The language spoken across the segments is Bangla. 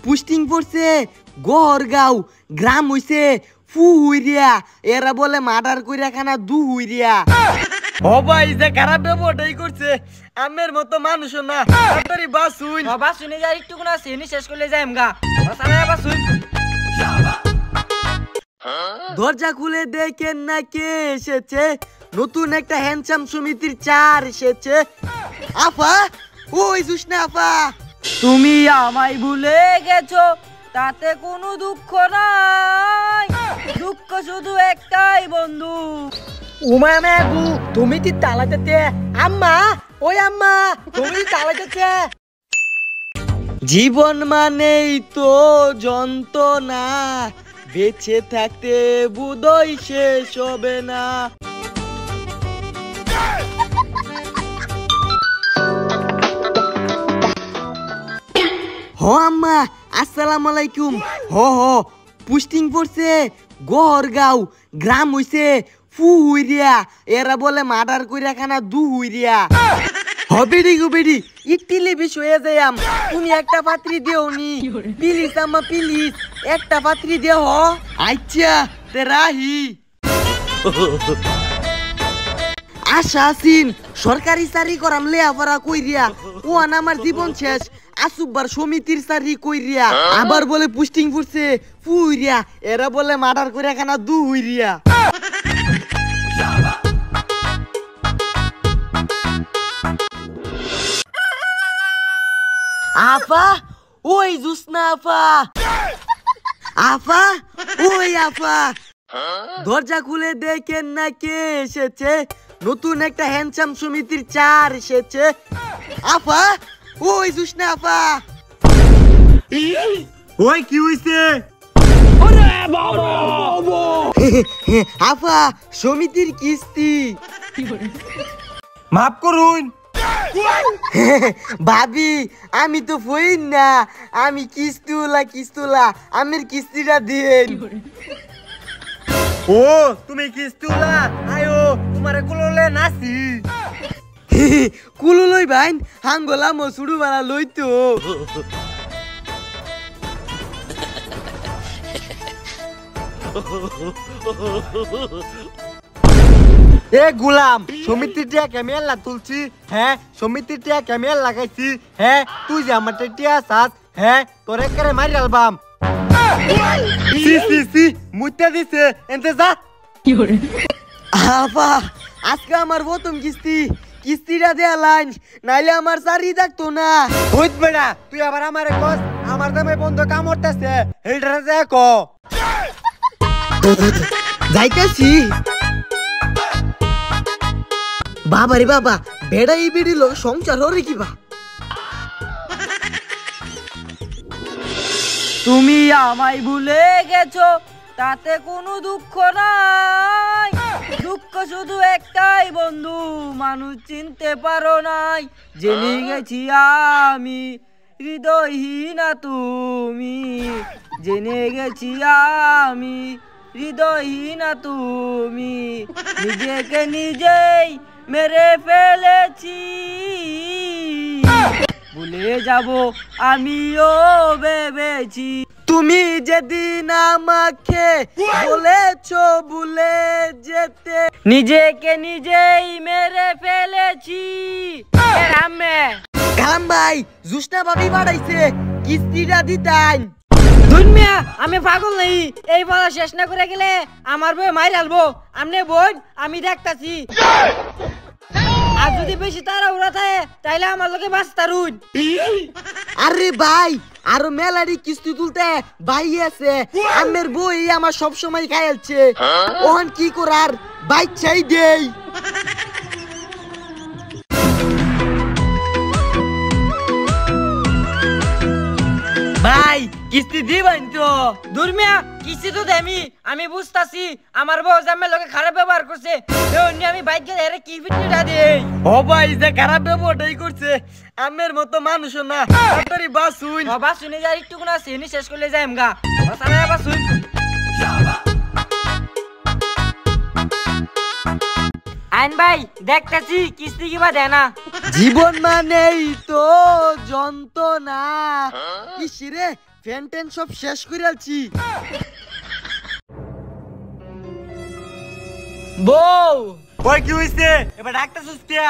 পুস্টিং পড়ছে গড়গাঁও, গ্রাম হইছে ফুহুইরিয়া, এরা বলে মার্ডার কইরা খানা দুহুইরিয়া। ও ভাই যে খারাপ ব্যবহারটাই করছে, আমের মতো মানুষ না। তাড়াতাড়ি বাসুন বাসুনে যাই একটু কোনা সেনি শেষ করলে যাই আমগা সারা বাসুন। দরজা খুলে দেখেন না কে এসেছে, নতুন একটা হ্যান্ডসাম সমিতির চার এসেছে। আফা, ওই জুসনা আফা, তুমি আমায় ভুলে গেছো তাতে কোনো দুঃখ নাই, দুঃখ শুধু একটাই বন্ধু। উমা মেগু তুমি কি তালাইতে আম্মা, ওই আম্মা তুমি তালাইতে। জীবন মানেই তো যন্ত্রণা, বেঁচে থাকতে বুদই শেষ হবে না। হ আম্মা, আসসালামু আলাইকুম। হ পুস্টিং পড়ছে গড়গাঁও, গ্রাম হইছে ফুহুইরিয়া, এরা বলে মার্ডার কইরা খানা দুহুইরিয়া। বেডি গো বেডি, ইটিলি বিষয় হয়ে যাই। তুমি একটা পাত্রী দিও নি প্লিজ আম্মা, প্লিজ একটা পাত্রী দেহ। আচ্ছা তে রাহি। আশা আছিন সরকারি চাকরি করাম লেয়াপড়া কইরিয়া, ও আমার জীবন শেষ। আসুবার সমিতির চাকরি কইরিয়া, আবার বলে পুস্টিং পড়ছে ফুইরিয়া, এরা বলে মার্ডার কইরা খানা দুহুইরিয়া। আফা, ওই জুসনা আফা, আফা, ওই আফা, দরজা খুলে দেখেন না কে এসেছে, নতুন একটা হ্যান্ডসাম সমিতির চার এসেছে। আফা, ওই জুসনা আফা, ওই কি হইছে? আফা, সমিতির কিস্তি মাফ করুন ভাবি, আমি তো ফইন না, আমি কিস্তুলা আমের কিস্তিটা দিন। ও তুমি কিস্তুলা, আয়ো তোমারে কুললে নাসি। কুলু লই বাইন হাঙ্গলা মসুড়ু বালা লইতো। এ গুলাম, সমিতির টিয়া ক্যামেলা তুলছি, হ্যাঁ সমিতির টিয়া ক্যামেল লাগাইছি, হ্যাঁ তুই যে আমার টিয়া চাস, হ্যাঁ তোরে করে মারি আলবাম। মুইতা দিছে এনতে যা। আফা, আজকে আমার প্রথম কিস্তিটা দেয়া লাইন, নাইলে আমার চারি থাকতো না। হইত বেড়া, তুই আবার আমারে কস আমার দামে বন্ধ কাম করতেছে, এইটা যে ক যাইতেছি। বাবা রে বাবা, বেড়া এই বেড়ি লোক সংসার হরে কিবা। তুমি আমায় ভুলে গেছো তাতে কোনো দুঃখ নাই, দুঃখ শুধু একটাই বন্ধু, মানুষ চিনতে পারো নাই। জেনে গেছি আমি হৃদয়হীনা তুমি, জেনে গেছি আমি হৃদয়হীনা তুমি, নিজেকে নিজেই মেরে ফেলেছি, ভুলে যাব আমিও ভেবেছি। তুমি যেদিন আমাকে বলেছো ভুলে যেতে, নিজেকে নিজেই মেরে ফেলেছি। কালাম ভাই, জুসনা ভাবি বাড়াইছে কিস্তিটা দিতাই। দুনিয়া আমি পাগল নেই, এই বলা শেষ না করে গেলে আমার বই মাইর আলবো। আমনে বোন আমি দেখতাছি, আর যদি বেশি তারা উড়া থাকে তাইলে আমার লোকে বাঁচতারুন। আরে ভাই, আরো মেলারি কিস্তি তুলতে ভাই আছে, আমের বই আমার সব সময় খাইছে, ওহন কি করার বাইক চাই দেই। ভাই কিস্তি দিবেন তো? দুর্মিয়া কিস্তি তো দেমি, আমি বুঝতাছি আমার বউ জামের লোকে খারাপ ব্যবহার করছে, আমি বাইক গেলে এর কি ফিটটা দেই। ও ভাই যে খারাপ ব্যবহারটাই করছে, আমের মতো মানুষ না। তাড়াতাড়ি বাসুন বাসুনে যাই একটু কোনা সেনি শেষ করলে যাই আমগা সারা বাসুন। আইন ভাই দেখতেছি কিস্তি কিবা দেয় না। জীবন মানেই তো যন্ত্রণা, ইসিরে ফ্যান ট্যান সব শেষ করে আলছি। বউ ওই কি হইছে এবার ডাক্তার সুস্তিয়া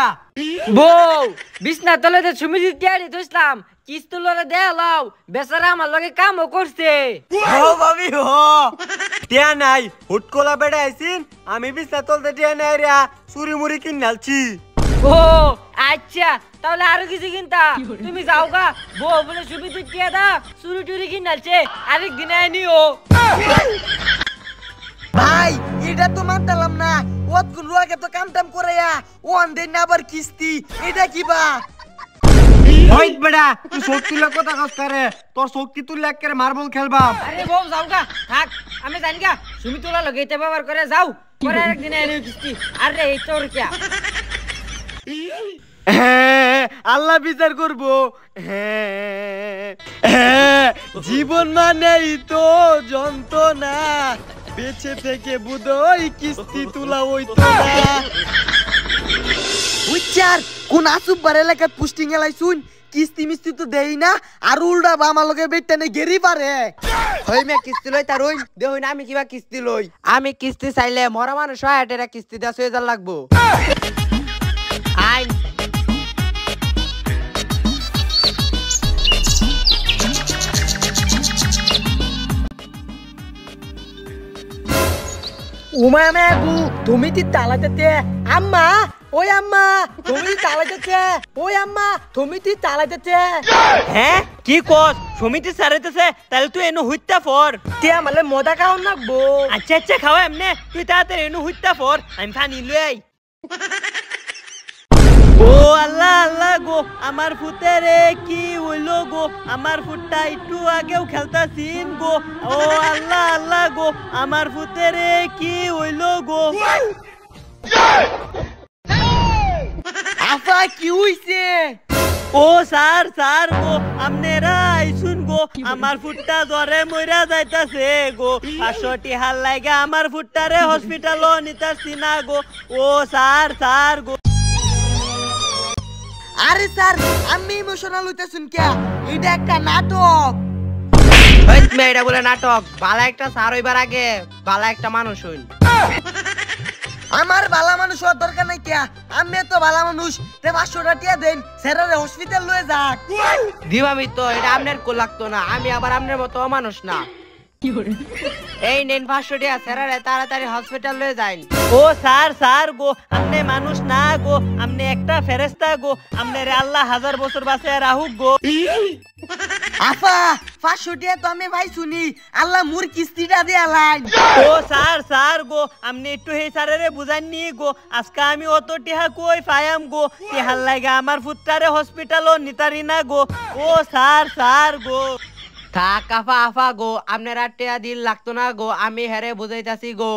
বউ বিছনা তলে যে সুমিজি তিয়ারি দইছলাম কিস্তি লরে দেলাও বেচারা আমার লগে কামও করছে। ও ভাবি হো টিয়া নাই হুটকোলা বেড়ে আইছিন আমি বিছনা তলতে টিয়া নাই রে চুরি মুড়ি কিন নালছি। ও আচ্ছা তাহলে আরো কিছু কিনতা তুমি যাও গা বউ বলে সুমিজি টিয়া দা চুরি টুরি কিনালছে আরেকদিন আইনিও। ভাই এটা তো মানতাম না, অতক্ষণ রোয়াকে তো কাম টাম করাইয়া ও আনদেন না আবার কিস্তি, এটা কি বা? ওই বেড়া তুই শোক তুলে কথা কস করে তোর শোক কি তুই লাগ করে মার্বল খেলবাম। আরে বউ যাও গা থাক আমি জানি গা সুমি তোলা লগে এটা ব্যবহার করে যাও পরে আরেকদিন আইনিও কিস্তি। আরে এই তোর কিয়া আল্লাহ বিচার করবো। জীবন মানেই তো যন্ত্রণা, বেঁচে থেকে বুধই কিস্তি তোলা হইতো না। উচ্চার কোন আসুবার এলাকার পুষ্টিং এলাই শুন কিস্তি মিস্তি তো দেই না আর উল্টা আমার লগে বেটানে গেরি পারে। হই মে কিস্তি লই তার হই দেহই না আমি কিবা কিস্তি লই আমি কিস্তি চাইলে মরা মানুষ হয় এটারা কিস্তি দা 6000 লাগবো। আইন উমা মেগু তুমি তি তালা দিতে আম্মা ওই আম্মা তুমি তালা দিতে ওই আম্মা তুমি তি তালা দিতে। হ্যাঁ কি কস সমিতি সারাইতেছে তাহলে তুই এনু হুইতা ফর। তে আমালে মদা খাও নাকবো। আচ্ছা আচ্ছা খাওয়া এমনে তুই তাড়াতাড়ি এনু হুইতা ফর আমি পানি লই। ও আল্লাহ আল্লাহ গো আমার ফুতেরে কি হইলো গো, আমার ফুটটা একটু আগেও খেলতাছিন গো। ও আল্লাহ আল্লাহ গো আমার ফুতেরে কি হইলো গো। আফা কি হইছে? ও স্যার স্যার গো আপনারা আইসুন গো আমার ফুটটা জ্বরে মইরা যাইতাছে গো 500 টিহার লাগা আমার ফুটটারে হসপিটালও নিতাছি না গো। ও স্যার স্যার গো। আরে স্যার আমি ইমোশনাল হইতেছুন কে? এটা একটা নাটক। হই মে এটা বলে নাটক বালা একটা সার হইবার আগে বালা একটা মানুষ হইন। আমার ভালো মানুষ হওয়ার দরকার নাই কে? আমি তো ভালো মানুষ, তে 500 টাকা দেন স্যারের হসপিটাল লয়ে যাক। দিবামি তো এটা আপনার কো লাগতো না, আমি আবার আপনার মতো মানুষ না। এই নেন 500 টাকা স্যারের তাড়াতাড়ি হসপিটাল লয়ে যাইন। ও স্যার স্যার গো আপনি মানুষ না গো আপনি একটা ফেরেশতা গো আপনারে আল্লাহ 1000 বছর বাঁচায় রাহুক গো। আফা 500 টাকা তো আমি ভাই শুনি, আল্লাহ মুর কিস্তিটা দিয়া লাইন। ও স্যার স্যার গো আপনি একটু হে স্যারেরে বুঝাননি গো আজকে আমি অত টিহা কই পায়াম গো টিহার লাগা আমার ফুটটারে হসপিটালও নিতারি না গো। ও স্যার স্যার গো। থাক আফা আফা গো আপনার আর টিয়া দিল লাগতো না গো আমি হেরে বুঝাইতাছি গো।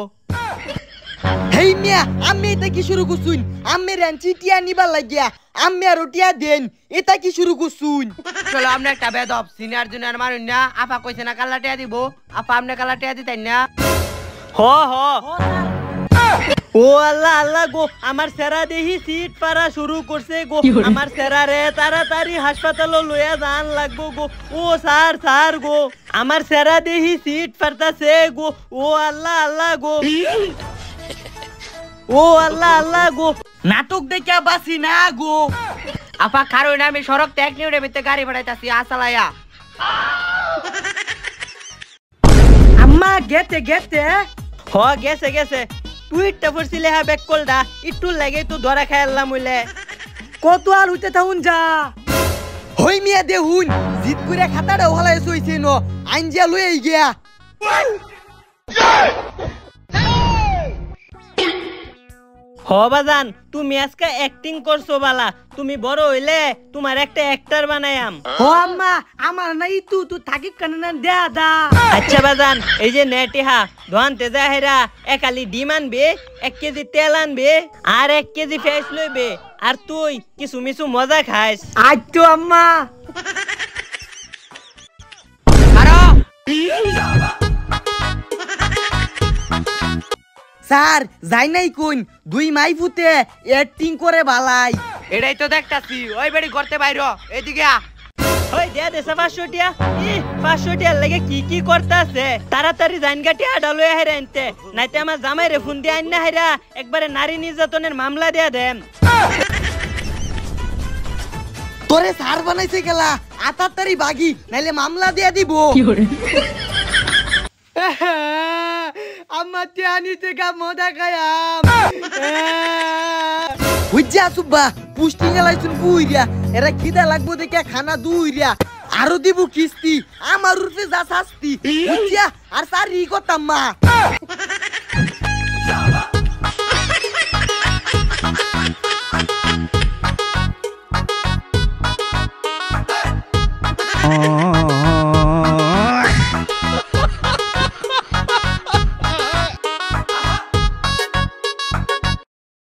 হেই মিয়া আমি এটা কি শুরু করছুন? আমি রেঞ্চি টিয়া নিবার লাগিয়া আমি আর টিয়া দেন, এটা কি শুরু করছুন? চলো আপনি একটা বেদব সিনিয়র জুনিয়র মানুষ না, আপা কইছে না কালা টিয়া দিব, আপা আপনি কালা টিয়া দিতেন না। হ হ ও আল্লাহ আল্লাহ গো আমার সেরা দেহি সিট পারা শুরু করছে গো আমার সেরা রে তাড়াতাড়ি হাসপাতালে লইয়া যান লাগবো গো। ও স্যার স্যার গো আমার সেরা দেহি সিট পারতাছে গো। ও আল্লাহ আল্লাহ গো। ও আল্লাহ আল্লাহ গো নাটক দেখে বাসি না গো। আপা কারণ আমি সড়ক ত্যাগ নিয়ে ভিতরে গাড়ি ভাড়াইতাছি আসালাইয়া। আম্মা গেতে গেতে হ গেছে গেছে টুইটটা পড়ছিলে হ্যাঁ ব্যাক কলটা একটু লাগে তো ধরা খাইলাম হইলে কত আর হইতে থাকুন যা। হই মিয়া দেহুন জিত করে খাতাটা হলাই সইছে ন আইনজিয়া লয়ে গিয়া। হ বাজান তুমি আজকে অ্যাক্টিং করছো বালা, তুমি বড় হইলে তোমার একটা অ্যাক্টর বানায়াম। ও আম্মা আমার না ইতু তুই থাকি কেন না দে দা। আচ্ছা বাজান এই যে নেটিহা ধোয়ানতে যাহেরা একালি ডিম আনবে 1 কেজি তেল আনবে আর 1 কেজি ফেস লইবে আর তুই কিছু মিছু মজা খাইস। আজ তো আম্মা আরো স্যার যাই নাই কোন দুই মাই ফুতে অ্যাক্টিং করে বালাই। এটাই তো দেখতাছি ওই বেড়ি করতে বাইর এদিকে আ। ওই দে 500 টিয়া 500 টিয়ার লাগে কি করতাছে তাড়াতাড়ি জাইনগা টিয়া ডালয়ে হেরে আনতে নাইতে আমার জামাই রে ফোন দিয়ে আইন না হেরা একবারে নারী নির্যাতনের মামলা দিয়া দেন তোরে সার বানাইছে গেলা আতাতারি বাগি নাইলে মামলা দিয়া দিব আম্মা তিয়ানি থেকে মজা খায়াম বুঝছা সুব্বা পুষ্টি গেলাইছুন বুইরা এরা খিদা লাগবো দেখে খানা দুইরা আরো দিব কিস্তি আমার রূপে যা শাস্তি বুঝছা আর সারি করতাম মা ও